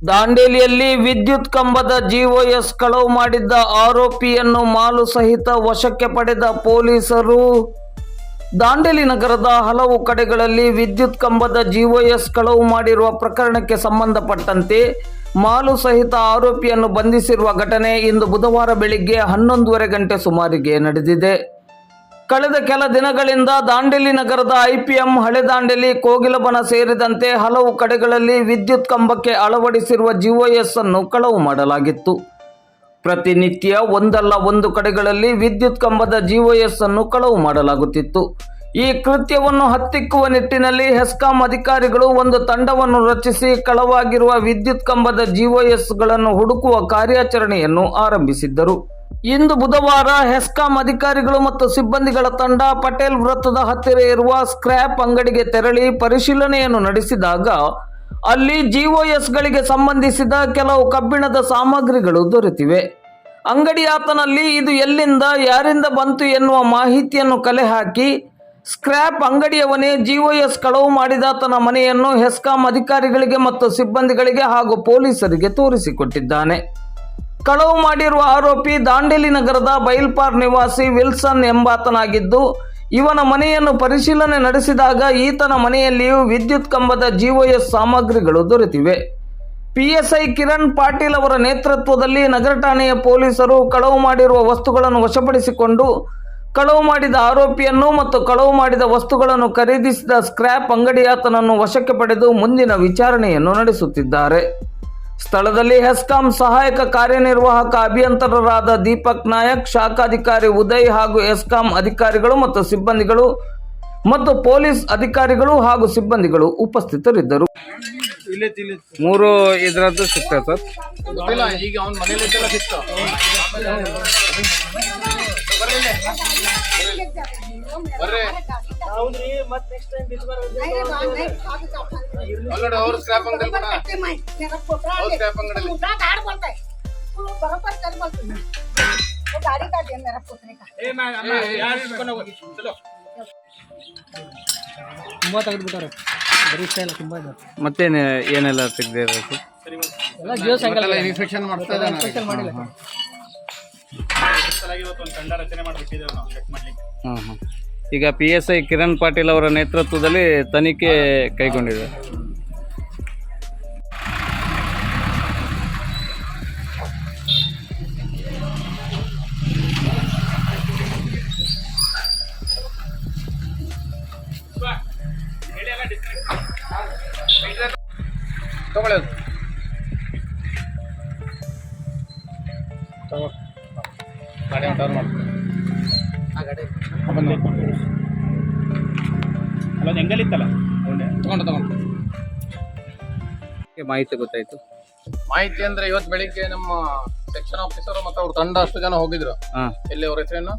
ದಾಂಡೇಲಿಯಲ್ಲಿ ವಿದ್ಯುತ್ ಕಂಬದ ಜಿಒಎಸ್ ಕಳವು ಮಾಡಿದ್ದ ಆರೋಪಿಯನ್ನು ಮಾಲು ಸಹಿತ ವಶಕ್ಕೆ ಪಡೆದ ಪೊಲೀಸರು. ದಾಂಡೇಲಿ ನಗರದ ಹಲವು ಕಡೆಗಳಲ್ಲಿ ವಿದ್ಯುತ್ ಕಂಬದ ಜಿಒಎಸ್ ಕಳವು ಮಾಡಿರುವ ಪ್ರಕರಣಕ್ಕೆ ಸಂಬಂಧಪಟ್ಟಂತೆ ಮಾಲು ಸಹಿತ ಆರೋಪಿಯನ್ನು ಬಂಧಿಸಿರುವ ಘಟನೆ ಇಂದು ಬುಧವಾರ ಬೆಳಿಗ್ಗೆ 11:30 ಗಂಟೆ ಸುಮಾರಿಗೆ ನಡೆದಿದೆ. ಕಳೆದ ಕೆಲ ದಿನಗಳಿಂದ ದಾಂಡೇಲಿ ನಗರದ IPM, ಹಳೆ ದಾಂಡೇಲಿ, ಕೋಗಿಲಬನ ಸೇರಿದಂತೆ ಹಲವು ಕಡೆಗಳಲ್ಲಿ ವಿದ್ಯುತ್ ಕಂಬಕ್ಕೆ ಅಳವಡಿಸಿರುವ ಜಿಒಎಸ್ ಅನ್ನು ಕಳವು ಮಾಡಲಾಗಿತ್ತು. ಪ್ರತಿನಿತ್ಯ ಒಂದಲ್ಲ ಒಂದು ಕಡೆಗಳಲ್ಲಿ ವಿದ್ಯುತ್ ಕಂಬದ ಜಿಒಎಸ್ ಅನ್ನು ಕಳವು ಮಾಡಲಾಗುತ್ತಿತ್ತು. ಈ ಕೃತ್ಯವನ್ನು ಹತ್ತಿಕ್ಕುವ ನಿಟ್ಟಿನಲ್ಲಿ ಹೆಸ್ಕಾಂ ಅಧಿಕಾರಿಗಳು ಒಂದು ತಂಡವನ್ನು ರಚಿಸಿ ಕಳವಾಗಿರುವ ವಿದ್ಯುತ್ ಕಂಬದ ಜಿಒಎಸ್ ಗಳನ್ನು ಹುಡುಕುವ ಕಾರ್ಯಾಚರಣೆಯನ್ನು ಆರಂಭಿಸಿದ್ದರು. ಇಂದು ಬುಧವಾರ ಹೆಸ್ಕಾಂ ಅಧಿಕಾರಿಗಳು ಮತ್ತು ಸಿಬ್ಬಂದಿಗಳ ತಂಡ ಪಟೇಲ್ ವೃತ್ತದ ಹತ್ತಿರ ಇರುವ ಸ್ಕ್ರ್ಯಾಪ್ ಅಂಗಡಿಗೆ ತೆರಳಿ ಪರಿಶೀಲನೆಯನ್ನು ನಡೆಸಿದಾಗ ಅಲ್ಲಿ ಜಿಒಎಸ್ ಗಳಿಗೆ ಸಂಬಂಧಿಸಿದ ಕೆಲವು ಕಬ್ಬಿಣದ ಸಾಮಗ್ರಿಗಳು ದೊರೆತಿವೆ. ಅಂಗಡಿಯಾತನಲ್ಲಿ ಇದು ಎಲ್ಲಿಂದ, ಯಾರಿಂದ ಬಂತು ಎನ್ನುವ ಮಾಹಿತಿಯನ್ನು ಕಲೆ ಹಾಕಿ ಸ್ಕ್ರ್ಯಾಪ್ ಅಂಗಡಿಯವನೇ ಜಿಒಎಸ್ ಕಳವು ಮಾಡಿದಾತನ ಮನೆಯನ್ನು ಹೆಸ್ಕಾಂ ಅಧಿಕಾರಿಗಳಿಗೆ ಮತ್ತು ಸಿಬ್ಬಂದಿಗಳಿಗೆ ಹಾಗೂ ಪೊಲೀಸರಿಗೆ ತೋರಿಸಿಕೊಟ್ಟಿದ್ದಾನೆ. ಕಳವು ಮಾಡಿರುವ ಆರೋಪಿ ದಾಂಡೇಲಿ ನಗರದ ಬೈಲ್ಪಾರ್ ನಿವಾಸಿ ವಿಲ್ಸನ್ ಎಂಬಾತನಾಗಿದ್ದು, ಇವನ ಮನೆಯನ್ನು ಪರಿಶೀಲನೆ ನಡೆಸಿದಾಗ ಈತನ ಮನೆಯಲ್ಲಿಯೂ ವಿದ್ಯುತ್ ಕಂಬದ ಜಿಒಎಸ್ ಸಾಮಗ್ರಿಗಳು ದೊರೆತಿವೆ. PSI ಕಿರಣ್ ಪಾಟೀಲ್ ಅವರ ನೇತೃತ್ವದಲ್ಲಿ ನಗರ ಠಾಣೆಯ ಪೊಲೀಸರು ಕಳವು ಮಾಡಿರುವ ವಸ್ತುಗಳನ್ನು ವಶಪಡಿಸಿಕೊಂಡು ಕಳವು ಮಾಡಿದ ಆರೋಪಿಯನ್ನು ಮತ್ತು ಕಳವು ಮಾಡಿದ ವಸ್ತುಗಳನ್ನು ಖರೀದಿಸಿದ ಸ್ಕ್ರ್ಯಾಪ್ ಅಂಗಡಿಯಾತನನ್ನು ವಶಕ್ಕೆ ಪಡೆದು ಮುಂದಿನ ವಿಚಾರಣೆಯನ್ನು ನಡೆಸುತ್ತಿದ್ದಾರೆ. ಸ್ಥಳದಲ್ಲಿ ಹೆಸ್ಕಾಂ ಸಹಾಯಕ ಕಾರ್ಯನಿರ್ವಾಹಕ ಅಭಿಯಂತರರಾದ ದೀಪಕ್ ನಾಯಕ್, ಶಾಖಾಧಿಕಾರಿ ಉದಯ್ ಹಾಗೂ ಹೆಸ್ಕಾಂ ಅಧಿಕಾರಿಗಳು ಮತ್ತು ಸಿಬ್ಬಂದಿಗಳು ಮತ್ತು ಪೊಲೀಸ್ ಅಧಿಕಾರಿಗಳು ಹಾಗೂ ಸಿಬ್ಬಂದಿಗಳು ಉಪಸ್ಥಿತರಿದ್ದರು. 3 ಇದರದ್ದು ಸಿಗ್ತದೆ ಸರ್. ಈಗ ಅವನ ಮನೇಲಿ ಸಿಕ್ತು. ಅವ್ರ ಸ್ಕ್ರಾಪ್ ಅಂಗಡಿ ಮತ್ತೇನು ಏನೆಲ್ಲ ತೆಗ್ದೇ ಇನ್ಸ್ಪೆಕ್ಷನ್ ಮಾಡ್ತಾ ಇದ್ದಾನೆ. ಈಗ PSI ಕಿರಣ್ ಪಾಟೀಲ್ ಅವರ ನೇತೃತ್ವದಲ್ಲಿ ತನಿಖೆ ಕೈಗೊಂಡಿದೆ. ಮಾಹಿತಿ ಗೊತ್ತಾಯ್ತು. ಮಾಹಿತಿ ಅಂದ್ರೆ ಇವತ್ತು ಬೆಳಿಗ್ಗೆ ನಮ್ಮ ಸೆಕ್ಷನ್ ಆಫೀಸರ್ ಮತ್ತು ಅವ್ರ ತಂಡ 10 ಜನ ಹೋಗಿದ್ರು. ಎಲ್ಲಿ ಅವ್ರ ಹೆಸರೇನು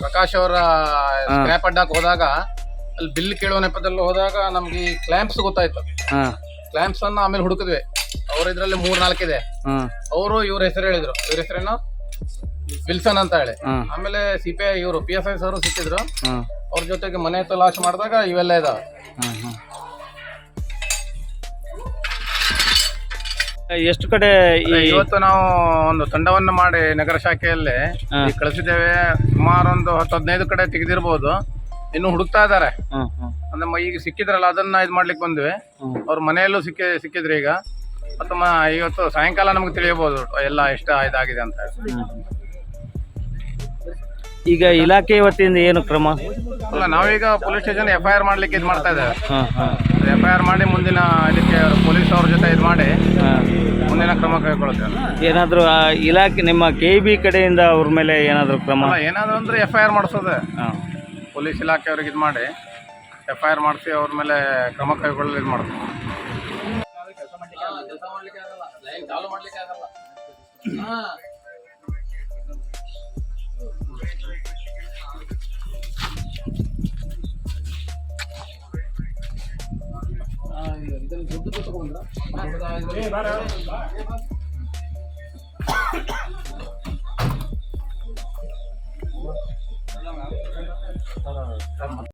ಪ್ರಕಾಶ್ ಅವರ ಸ್ಕ್ರ್ಯಾಪ್ ಅಡ್ಡಕ್ಕೆ ಹೋದಾಗ ಅಲ್ಲಿ ಬಿಲ್ ಕೇಳುವ ನೆಪದಲ್ಲಿ ಹೋದಾಗ ನಮ್ಗೆ ಈ ಕ್ಲ್ಯಾಂಪ್ಸ್ ಗೊತ್ತಾಯ್ತು. ಕ್ಲ್ಯಾಂಪ್ಸ್ ಅನ್ನ ಆಮೇಲೆ ಹುಡುಕಿದ್ವಿ. ಅವ್ರ ಇದ್ರಲ್ಲಿ 3-4 ಇದೆ. ಅವರು ಇವ್ರ ಹೆಸರು ಹೇಳಿದ್ರು. ಇವ್ರ ಹೆಸರೇನು ವಿಲ್ಸನ್ ಅಂತ ಹೇಳಿ. ಆಮೇಲೆ CPI ಇವರು PSI ಸರ್ ಸಿಕ್ಕಿದ್ರು. ಅವ್ರ ಜೊತೆಗೆ ಮನೆ ತಲಾಶ್ ಮಾಡಿದಾಗ ಇವೆಲ್ಲ ಇದಾವೆ. ಎಷ್ಟು ಕಡೆ ಇವತ್ತು ನಾವು ಒಂದು ತಂಡವನ್ನು ಮಾಡಿ ನಗರ ಶಾಖೆಯಲ್ಲಿ ಕಳಿಸಿದ್ದೇವೆ. ಸುಮಾರು ಒಂದು 10-15 ಕಡೆ ತೆಗೆದಿರ್ಬೋದು. ಇನ್ನು ಹುಡುಕ್ತಾ ಇದ್ದಾರೆ. ನಮ್ಮ ಈಗ ಸಿಕ್ಕಿದ್ರಲ್ಲ ಅದನ್ನ ಇದು ಮಾಡ್ಲಿಕ್ಕೆ ಬಂದ್ವಿ. ಅವ್ರ ಮನೆಯಲ್ಲೂ ಸಿಕ್ಕಿದ್ರಿ. ಈಗ ಮತ್ತು ಇವತ್ತು ಸಾಯಂಕಾಲ ನಮ್ಗೆ ತಿಳಿಯಬಹುದು ಎಲ್ಲ ಎಷ್ಟು ಇದಾಗಿದೆ ಅಂತ. ಈಗ ಇಲಾಖೆ ವತಿಯಿಂದ ಏನು ಕ್ರಮ? ಅಲ್ಲ, ನಾವೀಗ ಪೊಲೀಸ್ ಸ್ಟೇಷನ್ FIR ಮಾಡ್ಲಿಕ್ಕೆ ಇದು ಮಾಡ್ತಾ ಇದ್ದೇವೆ. FIR ಮಾಡಿ ಮುಂದಿನ ಇದಕ್ಕೆ ಪೊಲೀಸ್ ಅವ್ರ ಜೊತೆ ಇದು ಮಾಡಿ ಮುಂದಿನ ಕ್ರಮ ಕೈಗೊಳ್ತೇವೆ. ಏನಾದರೂ ಇಲಾಖೆ ನಿಮ್ಮ KB ಕಡೆಯಿಂದ ಅವ್ರ ಮೇಲೆ ಏನಾದರೂ ಕ್ರಮ? ಏನಾದರೂ ಅಂದ್ರೆ FIR ಮಾಡಿಸೋದೆ. ಪೊಲೀಸ್ ಇಲಾಖೆ ಅವ್ರಿಗೆ ಇದು ಮಾಡಿ FIR ಮಾಡಿಸಿ ಅವ್ರ ಮೇಲೆ ಕ್ರಮ ಕೈಗೊಳ್ಳಲು ಇದು ಮಾಡ್ತೀವಿ.